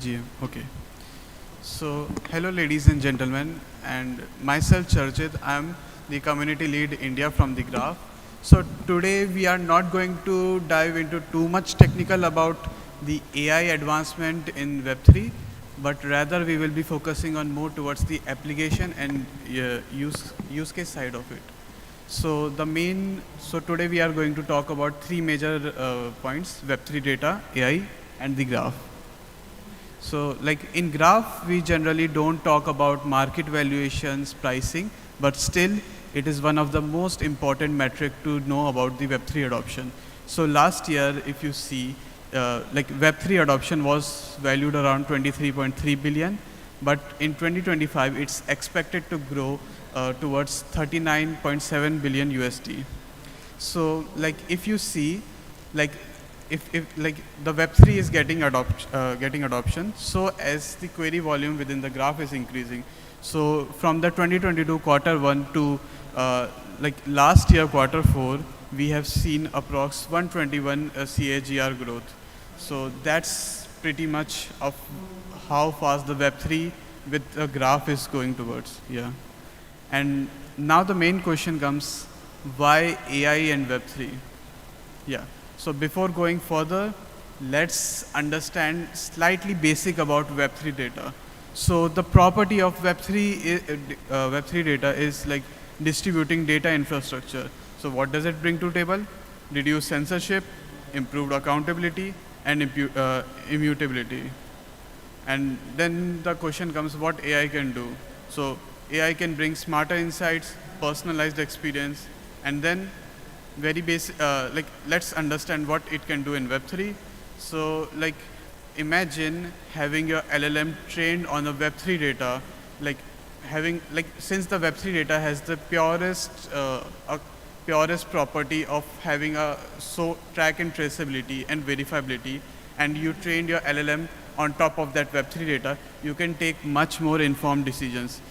GM. Okay. So, hello, ladies and gentlemen, and myself, Charchit. I'm the community lead India from the Graph. So, today we are not going to dive into too much technical about the AI advancement in Web3, but rather we will be focusing on more towards the application and use case side of it. So today we are going to talk about three major points: Web3 data, AI, and the graph. So like in graph, we generally don't talk about market valuations, pricing, but still it is one of the most important metric to know about the Web3 adoption. So last year, if you see, like Web3 adoption was valued around 23.3 billion, but in 2025, it's expected to grow towards 39.7 billion USD. So like if you see, like if like the Web3 is getting adoption, so as the query volume within the graph is increasing. So from the 2022 quarter one to like last year quarter four, we have seen approx 121 CAGR growth. So that's pretty much of how fast the Web3 with the graph is going towards. Yeah. And now the main question comes, why AI and Web3? Yeah. So before going further, let's understand slightly basic about Web3 data. So the property of Web3 data is like distributing data infrastructure. So what does it bring to table? Reduce censorship, improved accountability, and immutability. And then the question comes, what AI can do? So AI can bring smarter insights, personalized experience, and then very basic, like let's understand what it can do in Web3. So like imagine having your LLM trained on a Web3 data, like since the Web3 data has the purest property of having a track and traceability and verifiability, and you trained your LLM on top of that Web3 data, you can take much more informed decisions.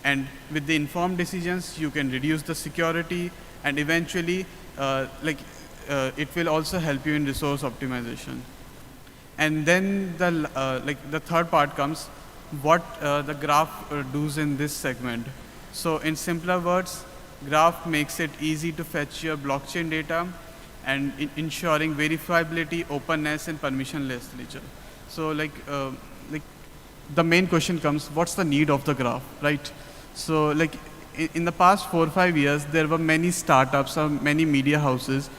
And with the informed decisions, you can reduce the security, and eventually it will also help you in resource optimization. And then the third part comes, what the graph does in this segment. So in simpler words, graph makes it easy to fetch your blockchain data and ensuring verifiability, openness, and permissionless nature. So like the main question comes, what's the need of the graph, right? So like in the past 4 or 5 years, there were many startups or many media houses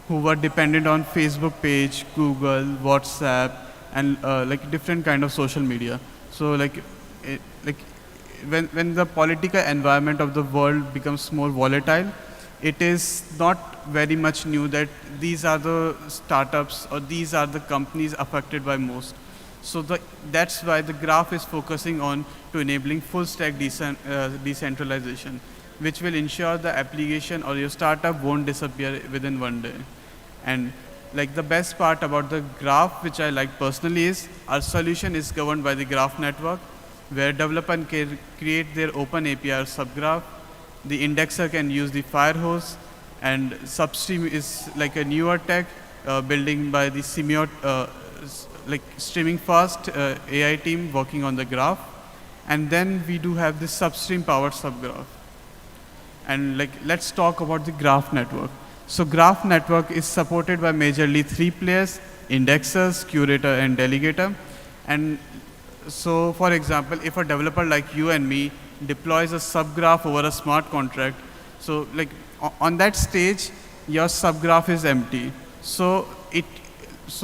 who were dependent on Facebook page, Google, WhatsApp, and like different kind of social media. So like when the political environment of the world becomes more volatile, it is not very much new that these are the startups or these are the companies affected by most. So that's why the graph is focusing on to enabling full stack decentralization, which will ensure the application or your startup won't disappear within one day. And like the best part about the graph, which I like personally, is our solution is governed by the graph network, where developer can create their open API or subgraph. The indexer can use the firehose, and Substream is like a newer tech building by the like streaming fast AI team working on the graph. And then we do have this Substream powered subgraph. And like let's talk about the graph network. So graph network is supported by majorly 3 players: indexers, curator, and delegator. And so for example, if a developer like you and me deploys a subgraph over a smart contract, so like on that stage, your subgraph is empty. So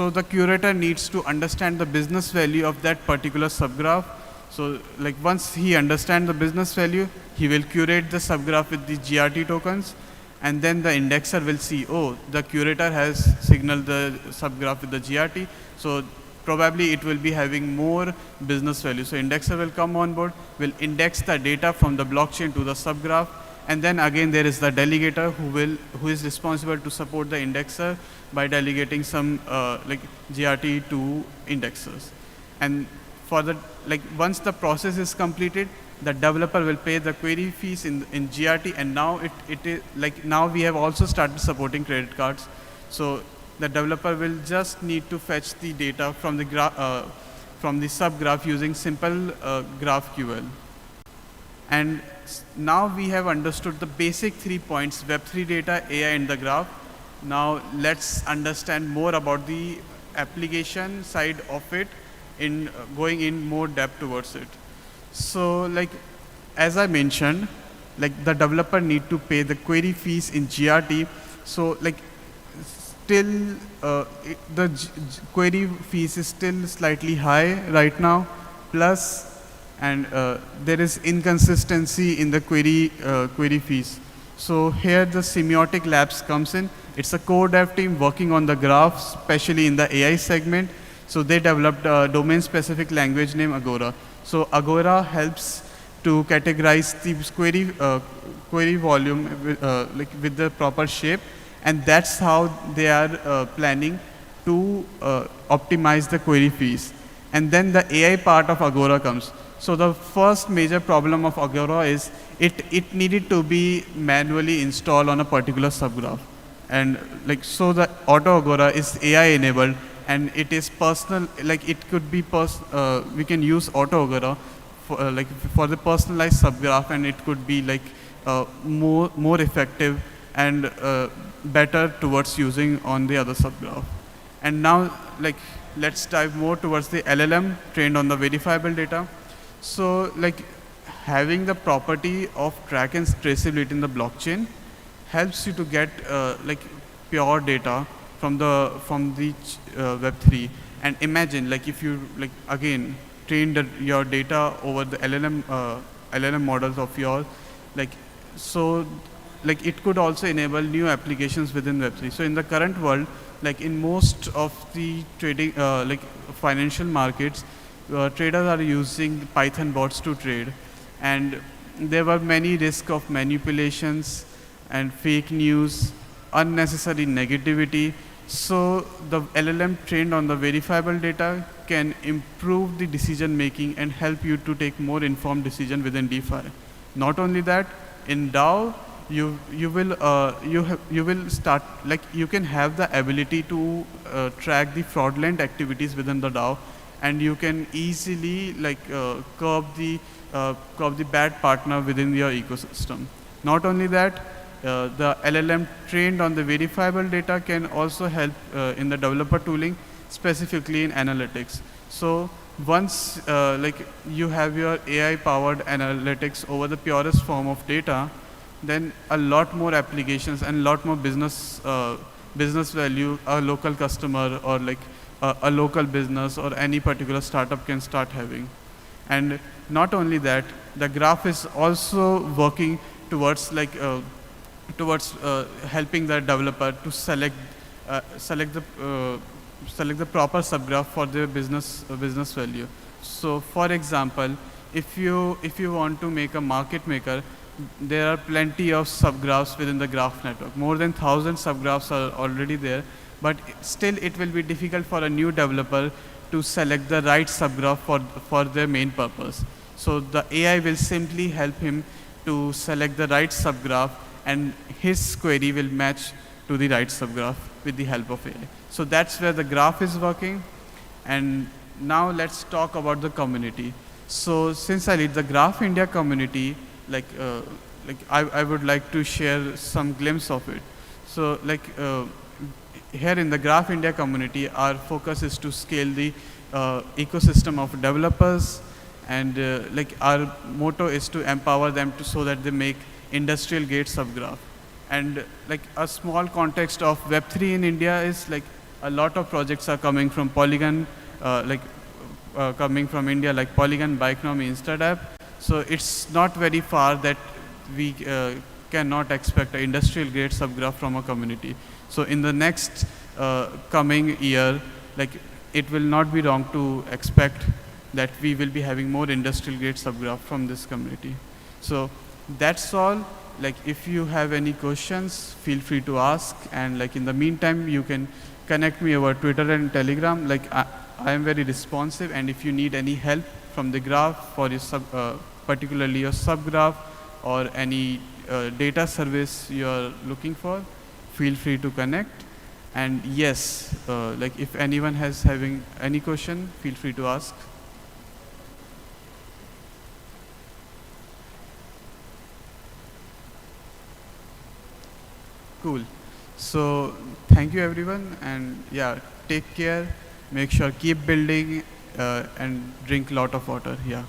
the curator needs to understand the business value of that particular subgraph. So like once he understands the business value, he will curate the subgraph with the GRT tokens, and then the indexer will see, oh, the curator has signaled the subgraph with the GRT, so probably it will be having more business value. So indexer will come on board, will index the data from the blockchain to the subgraph, and then again there is the delegator who is responsible to support the indexer by delegating some like GRT to indexers. And for the once the process is completed, the developer will pay the query fees in GRT, and now it is now we have also started supporting credit cards. So the developer will just need to fetch the data from from the subgraph using simple GraphQL. And now we have understood the basic 3 points: Web3 data, AI, and the graph. Now let's understand more about the application side of it in going in more depth towards it. So like, as I mentioned, like the developer need to pay the query fees in GRT. So like still the query fees is still slightly high right now. Plus, and there is inconsistency in the query fees. So here the Semiotic Labs comes in. It's a core dev team working on the graph, especially in the AI segment. So they developed a domain-specific language named Agora. So Agora helps to categorize the query volume with the proper shape, and that's how they are planning to optimize the query fees. And then the AI part of Agora comes. So the first major problem of Agora is it needed to be manually installed on a particular subgraph. And like, so the Auto Agora is AI enabled, and it is personal, like it could be, we can use Auto Agora for the personalized subgraph, and it could be like more effective and better towards using on the other subgraph. And now like, let's dive more towards the LLM trained on the verifiable data. So like, having the property of track and traceability in the blockchain helps you to get like pure data from the Web3. And imagine like, if you like again trained your data over the LLM models of yours, like, so like it could also enable new applications within Web3. So in the current world, like in most of the trading like financial markets, traders are using Python bots to trade, and there were many risks of manipulations and fake news, unnecessary negativity. So the LLM trained on the verifiable data can improve the decision making and help you to take more informed decision within DeFi. Not only that, in DAO, you will start, like you can have the ability to track the fraudulent activities within the DAO, and you can easily like curb the bad partner within your ecosystem. Not only that, the LLM trained on the verifiable data can also help in the developer tooling, specifically in analytics. So once like you have your AI-powered analytics over the purest form of data, then a lot more applications and a lot more business value a local customer or like a local business or any particular startup can start having. And not only that, the graph is also working towards like helping the developer to select the proper subgraph for their business value. So for example, if you want to make a market maker, there are plenty of subgraphs within the graph network. More than 1,000 subgraphs are already there, but still it will be difficult for a new developer to select the right subgraph for their main purpose. So the AI will simply help him to select the right subgraph, and his query will match to the right subgraph with the help of AI. So that's where the graph is working. And now let's talk about the community. So since I lead the Graph India community, like I would like to share some glimpse of it. So like here in the Graph India community, our focus is to scale the ecosystem of developers, and like our motto is to empower them so that they make industrial grade subgraph. And like a small context of Web3 in India is like a lot of projects are coming from Polygon, coming from India, like Polygon, Bikenomics, Instadap. So it's not very far that we cannot expect an industrial grade subgraph from a community. So in the next coming year, like it will not be wrong to expect that we will be having more industrial grade subgraph from this community. So that's all. Like if you have any questions, feel free to ask. And like in the meantime, you can connect me over Twitter and Telegram. Like I am very responsive, and if you need any help from the graph for your particularly your subgraph or any data service you are looking for, feel free to connect. And yes, like if anyone has having any question, feel free to ask. cool. So thank you everyone, and yeah, take care. Make sure keep building and drink lot of water. Yeah.